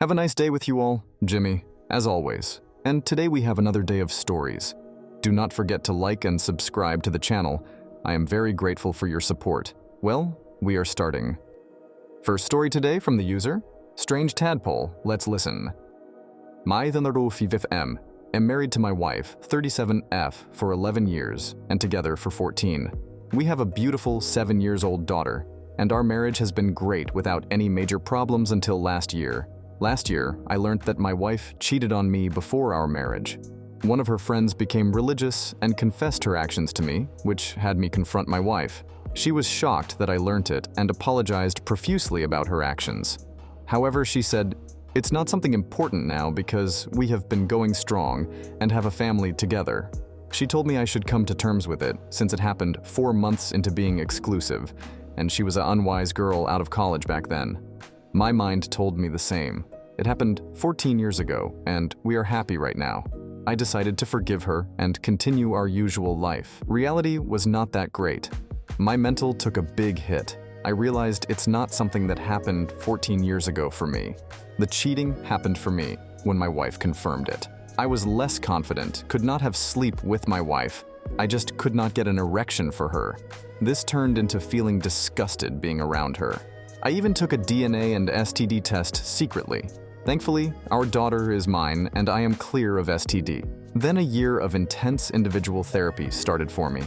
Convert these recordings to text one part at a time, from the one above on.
Have a nice day with you all, Jimmy, as always. And today we have another day of stories. Do not forget to like and subscribe to the channel. I am very grateful for your support. Well, we are starting. First story today from the user, Strange Tadpole. Let's listen. My am married to my wife, 37F, for 11 years and together for 14. We have a beautiful 7-year-old daughter, and our marriage has been great without any major problems until last year. Last year, I learned that my wife cheated on me before our marriage. One of her friends became religious and confessed her actions to me, which had me confront my wife. She was shocked that I learned it and apologized profusely about her actions. However, she said, "It's not something important now because we have been going strong and have a family together." She told me I should come to terms with it since it happened 4 months into being exclusive, and she was an unwise girl out of college back then. My mind told me the same. It happened 14 years ago, and we are happy right now. I decided to forgive her and continue our usual life. Reality was not that great. My mental took a big hit. I realized it's not something that happened 14 years ago for me. The cheating happened for me when my wife confirmed it. I was less confident, could not have sleep with my wife. I just could not get an erection for her. This turned into feeling disgusted being around her. I even took a DNA and STD test secretly. Thankfully, our daughter is mine and I am clear of STD. Then a year of intense individual therapy started for me.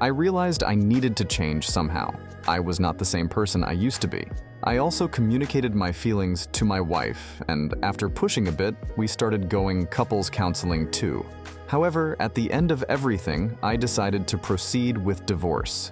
I realized I needed to change somehow. I was not the same person I used to be. I also communicated my feelings to my wife, and after pushing a bit, we started going couples counseling too. However, at the end of everything, I decided to proceed with divorce.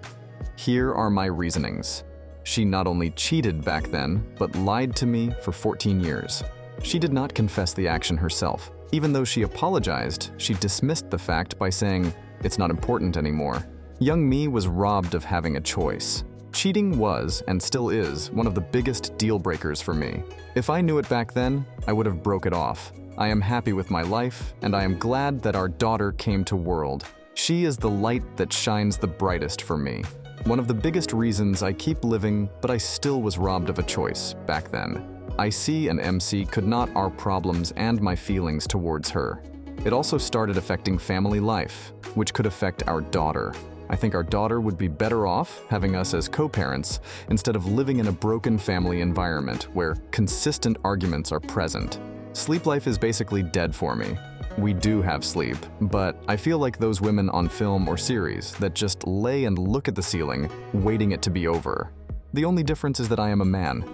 Here are my reasonings. She not only cheated back then, but lied to me for 14 years. She did not confess the action herself. Even though she apologized, she dismissed the fact by saying, "It's not important anymore." Young me was robbed of having a choice. Cheating was, and still is, one of the biggest deal breakers for me. If I knew it back then, I would have broke it off. I am happy with my life, and I am glad that our daughter came to world. She is the light that shines the brightest for me. One of the biggest reasons I keep living, but I still was robbed of a choice back then. I see and MC could not our problems and my feelings towards her. It also started affecting family life, which could affect our daughter. I think our daughter would be better off having us as co-parents instead of living in a broken family environment where consistent arguments are present. Sleep life is basically dead for me. We do have sleep, but I feel like those women on film or series that just lay and look at the ceiling, waiting it to be over. The only difference is that I am a man.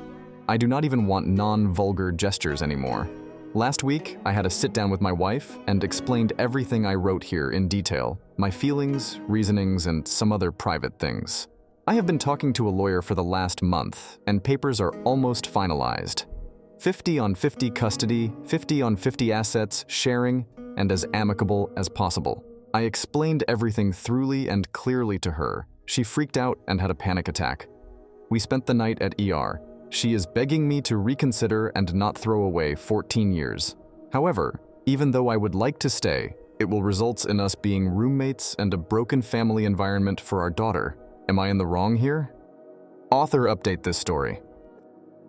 I do not even want non-vulgar gestures anymore. Last week, I had a sit-down with my wife and explained everything I wrote here in detail, my feelings, reasonings, and some other private things. I have been talking to a lawyer for the last month, and papers are almost finalized. 50-on-50 custody, 50-on-50 assets, sharing, and as amicable as possible. I explained everything thoroughly and clearly to her. She freaked out and had a panic attack. We spent the night at ER. She is begging me to reconsider and not throw away 14 years. However, even though I would like to stay, it will result in us being roommates and a broken family environment for our daughter. Am I in the wrong here? Author update this story.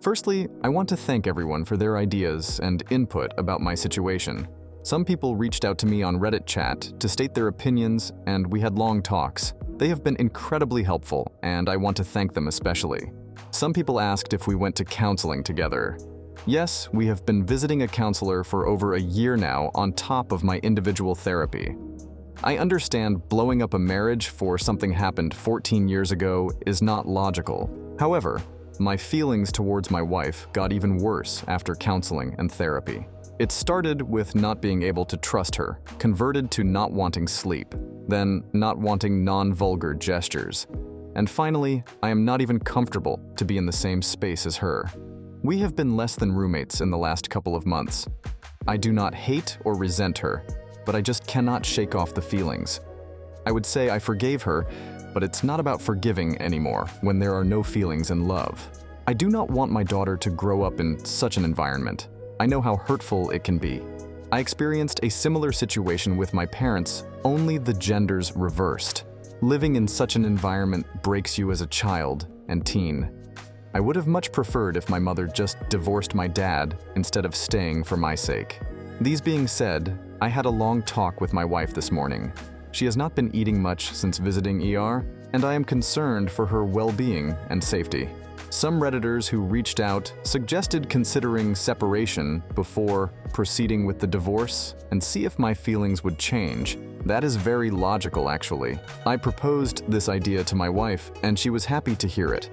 Firstly, I want to thank everyone for their ideas and input about my situation. Some people reached out to me on Reddit chat to state their opinions, and we had long talks. They have been incredibly helpful, and I want to thank them especially. Some people asked if we went to counseling together. Yes, we have been visiting a counselor for over a year now on top of my individual therapy. I understand blowing up a marriage for something happened 14 years ago is not logical. However, my feelings towards my wife got even worse after counseling and therapy. It started with not being able to trust her, converted to not wanting sleep, then not wanting non-vulgar gestures. And finally, I am not even comfortable to be in the same space as her. We have been less than roommates in the last couple of months. I do not hate or resent her, but I just cannot shake off the feelings. I would say I forgave her, but it's not about forgiving anymore when there are no feelings in love. I do not want my daughter to grow up in such an environment. I know how hurtful it can be. I experienced a similar situation with my parents, only the genders reversed. Living in such an environment breaks you as a child and teen. I would have much preferred if my mother just divorced my dad instead of staying for my sake. These being said, I had a long talk with my wife this morning. She has not been eating much since visiting ER, and I am concerned for her well-being and safety. Some Redditors who reached out suggested considering separation before proceeding with the divorce and see if my feelings would change. That is very logical, actually. I proposed this idea to my wife, and she was happy to hear it.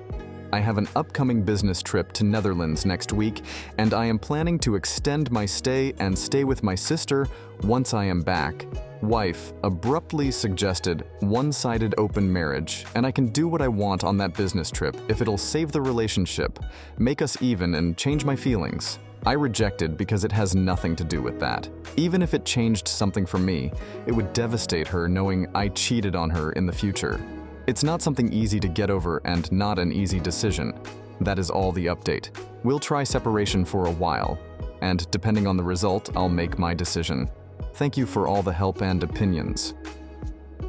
I have an upcoming business trip to Netherlands next week, and I am planning to extend my stay and stay with my sister once I am back. Wife abruptly suggested one-sided open marriage, and I can do what I want on that business trip if it'll save the relationship, make us even, and change my feelings. I rejected because it has nothing to do with that. Even if it changed something for me, it would devastate her knowing I cheated on her in the future. It's not something easy to get over and not an easy decision. That is all the update. We'll try separation for a while, and depending on the result, I'll make my decision. Thank you for all the help and opinions.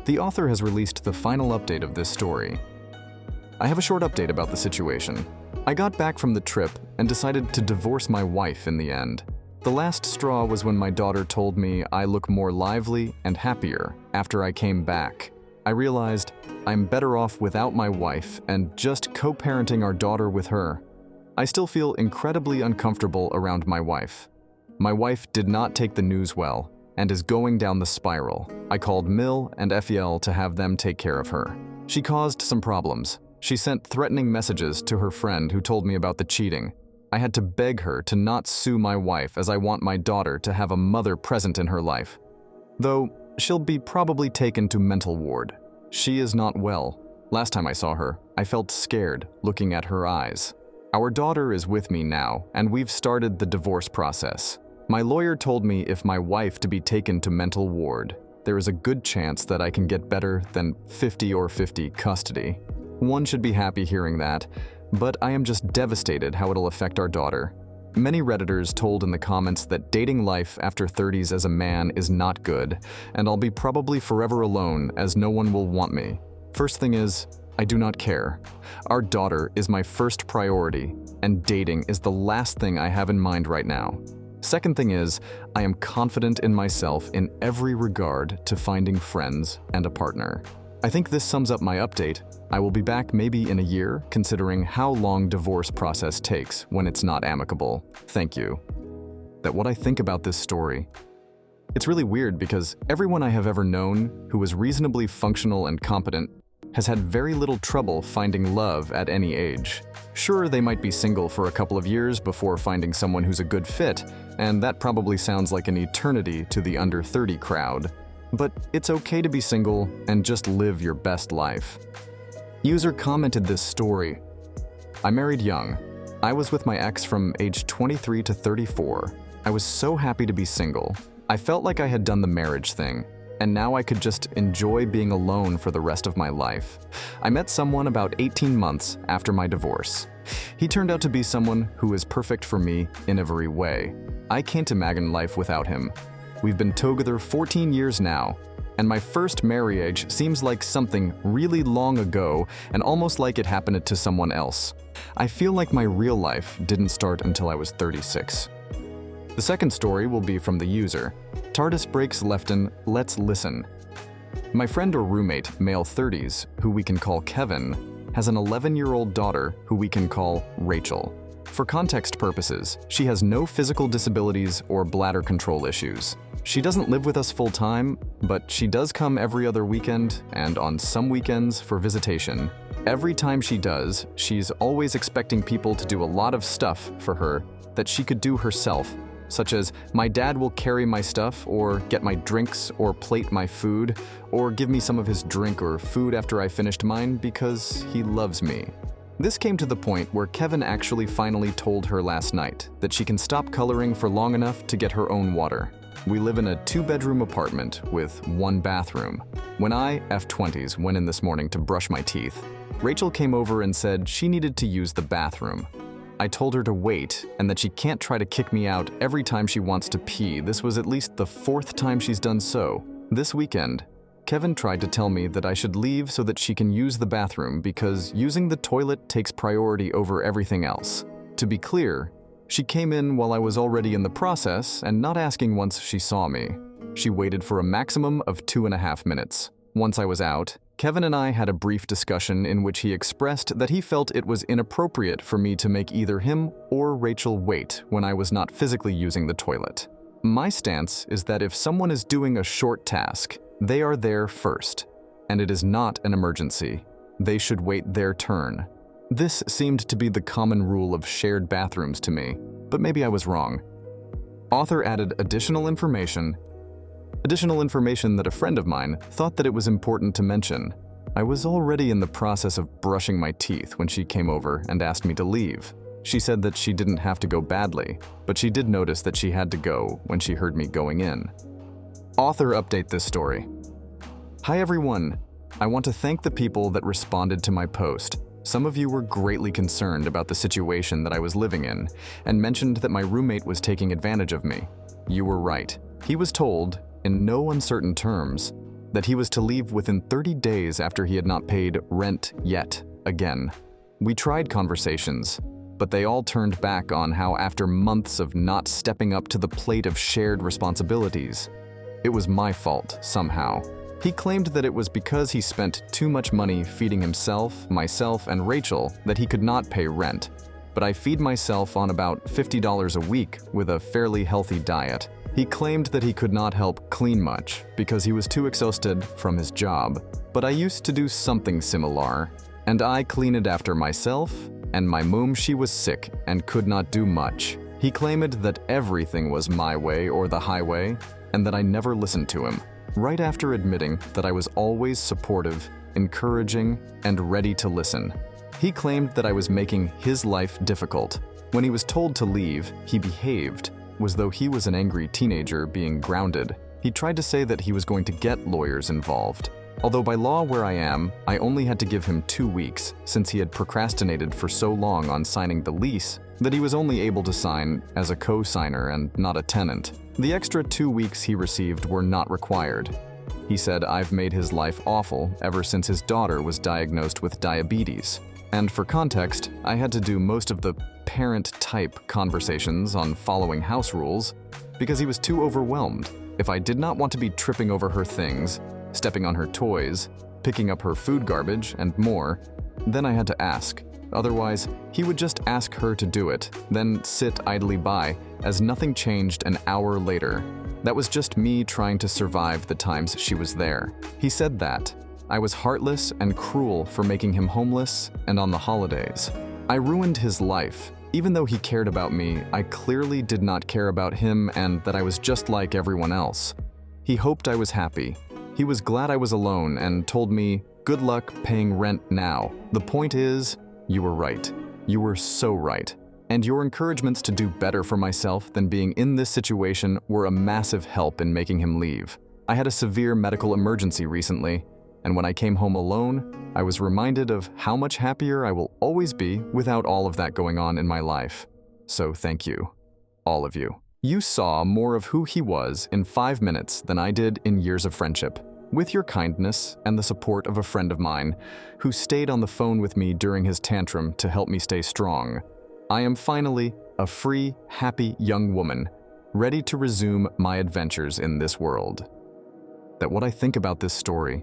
The author has released the final update of this story. I have a short update about the situation. I got back from the trip and decided to divorce my wife in the end. The last straw was when my daughter told me I look more lively and happier after I came back. I realized I'm better off without my wife and just co-parenting our daughter with her. I still feel incredibly uncomfortable around my wife. My wife did not take the news well and is going down the spiral. I called Mill and FEL to have them take care of her. She caused some problems. She sent threatening messages to her friend who told me about the cheating. I had to beg her to not sue my wife as I want my daughter to have a mother present in her life. Though, she'll be probably taken to mental ward. She is not well. Last time I saw her, I felt scared looking at her eyes. Our daughter is with me now, and we've started the divorce process. My lawyer told me if my wife to be taken to mental ward, there is a good chance that I can get better than 50 or 50 custody. One should be happy hearing that, but I am just devastated how it'll affect our daughter. Many Redditors told in the comments that dating life after 30s as a man is not good, and I'll be probably forever alone as no one will want me. First thing is, I do not care. Our daughter is my first priority, and dating is the last thing I have in mind right now. Second thing is, I am confident in myself in every regard to finding friends and a partner. I think this sums up my update. I will be back maybe in a year, considering how long divorce process takes when it's not amicable. Thank you. That what I think about this story. It's really weird because everyone I have ever known who was reasonably functional and competent has had very little trouble finding love at any age. Sure, they might be single for a couple of years before finding someone who's a good fit, and that probably sounds like an eternity to the under 30 crowd. But it's okay to be single and just live your best life. User commented this story. I married young. I was with my ex from age 23 to 34. I was so happy to be single. I felt like I had done the marriage thing, and now I could just enjoy being alone for the rest of my life. I met someone about 18 months after my divorce. He turned out to be someone who is perfect for me in every way. I can't imagine life without him. We've been together 14 years now, and my first marriage seems like something really long ago and almost like it happened to someone else. I feel like my real life didn't start until I was 36. The second story will be from the user. TARDIS breaks Lefton, let's listen. My friend or roommate, male 30s, who we can call Kevin, has an 11-year-old daughter who we can call Rachel. For context purposes, she has no physical disabilities or bladder control issues. She doesn't live with us full-time, but she does come every other weekend and on some weekends for visitation. Every time she does, she's always expecting people to do a lot of stuff for her that she could do herself, such as my dad will carry my stuff or get my drinks or plate my food or give me some of his drink or food after I finished mine because he loves me. This came to the point where Kevin actually finally told her last night that she can stop coloring for long enough to get her own water. We live in a 2-bedroom apartment with 1 bathroom. When I, F20s, went in this morning to brush my teeth, Rachel came over and said she needed to use the bathroom. I told her to wait and that she can't try to kick me out every time she wants to pee. This was at least the 4th time she's done so. This weekend, Kevin tried to tell me that I should leave so that she can use the bathroom because using the toilet takes priority over everything else. To be clear, she came in while I was already in the process and not asking once she saw me. She waited for a maximum of 2.5 minutes. Once I was out, Kevin and I had a brief discussion in which he expressed that he felt it was inappropriate for me to make either him or Rachel wait when I was not physically using the toilet. My stance is that if someone is doing a short task, they are there first, and it is not an emergency. They should wait their turn. This seemed to be the common rule of shared bathrooms to me, but maybe I was wrong. Author added additional information that a friend of mine thought that it was important to mention. I was already in the process of brushing my teeth when she came over and asked me to leave. She said that she didn't have to go badly, but she did notice that she had to go when she heard me going in. Author update this story. Hi everyone. I want to thank the people that responded to my post. Some of you were greatly concerned about the situation that I was living in and mentioned that my roommate was taking advantage of me. You were right. He was told, in no uncertain terms, that he was to leave within 30 days after he had not paid rent yet again. We tried conversations, but they all turned back on how after months of not stepping up to the plate of shared responsibilities, it was my fault somehow. He claimed that it was because he spent too much money feeding himself, myself, and Rachel that he could not pay rent. But I feed myself on about $50 a week with a fairly healthy diet. He claimed that he could not help clean much because he was too exhausted from his job. But I used to do something similar, and I cleaned after myself, and my mum she was sick and could not do much. He claimed that everything was my way or the highway, and that I never listened to him. Right after admitting that I was always supportive, encouraging, and ready to listen. He claimed that I was making his life difficult. When he was told to leave, he behaved as though he was an angry teenager being grounded. He tried to say that he was going to get lawyers involved. Although by law where I am, I only had to give him 2 weeks since he had procrastinated for so long on signing the lease that he was only able to sign as a co-signer and not a tenant. The extra 2 weeks he received were not required. He said I've made his life awful ever since his daughter was diagnosed with diabetes. And for context, I had to do most of the parent-type conversations on following house rules because he was too overwhelmed. If I did not want to be tripping over her things, stepping on her toys, picking up her food garbage, and more, then I had to ask. Otherwise, he would just ask her to do it, then sit idly by as nothing changed an hour later. That was just me trying to survive the times she was there. He said that I was heartless and cruel for making him homeless and on the holidays. I ruined his life. Even though he cared about me, I clearly did not care about him and that I was just like everyone else. He hoped I was happy. He was glad I was alone and told me, good luck paying rent now. The point is, you were right. You were so right. And your encouragements to do better for myself than being in this situation were a massive help in making him leave. I had a severe medical emergency recently, and when I came home alone, I was reminded of how much happier I will always be without all of that going on in my life. So thank you, all of you. You saw more of who he was in 5 minutes than I did in years of friendship. With your kindness and the support of a friend of mine who stayed on the phone with me during his tantrum to help me stay strong, I am finally a free, happy young woman, ready to resume my adventures in this world. That what I think about this story.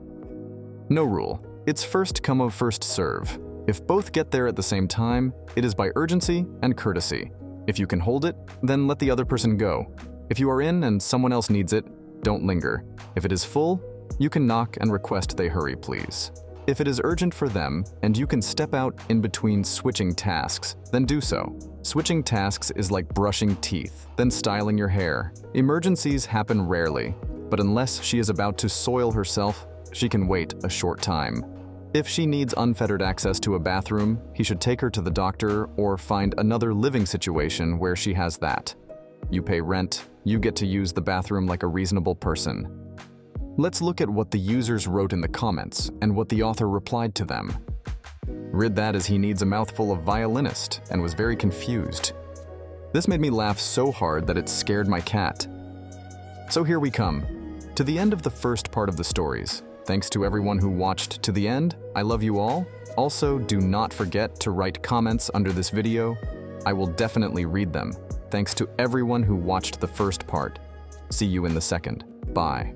No rule. It's first come of first serve. If both get there at the same time, it is by urgency and courtesy. If you can hold it, then let the other person go. If you are in and someone else needs it, don't linger. If it is full, you can knock and request they hurry, please. If it is urgent for them and you can step out in between switching tasks, then do so. Switching tasks is like brushing teeth, then styling your hair. Emergencies happen rarely, but unless she is about to soil herself, she can wait a short time. If she needs unfettered access to a bathroom, he should take her to the doctor or find another living situation where she has that. You pay rent, you get to use the bathroom like a reasonable person. Let's look at what the users wrote in the comments and what the author replied to them. Read that as he needs a mouthful of violinist and was very confused. This made me laugh so hard that it scared my cat. So here we come, to the end of the first part of the stories. Thanks to everyone who watched to the end. I love you all. Also, do not forget to write comments under this video. I will definitely read them. Thanks to everyone who watched the first part. See you in the second. Bye.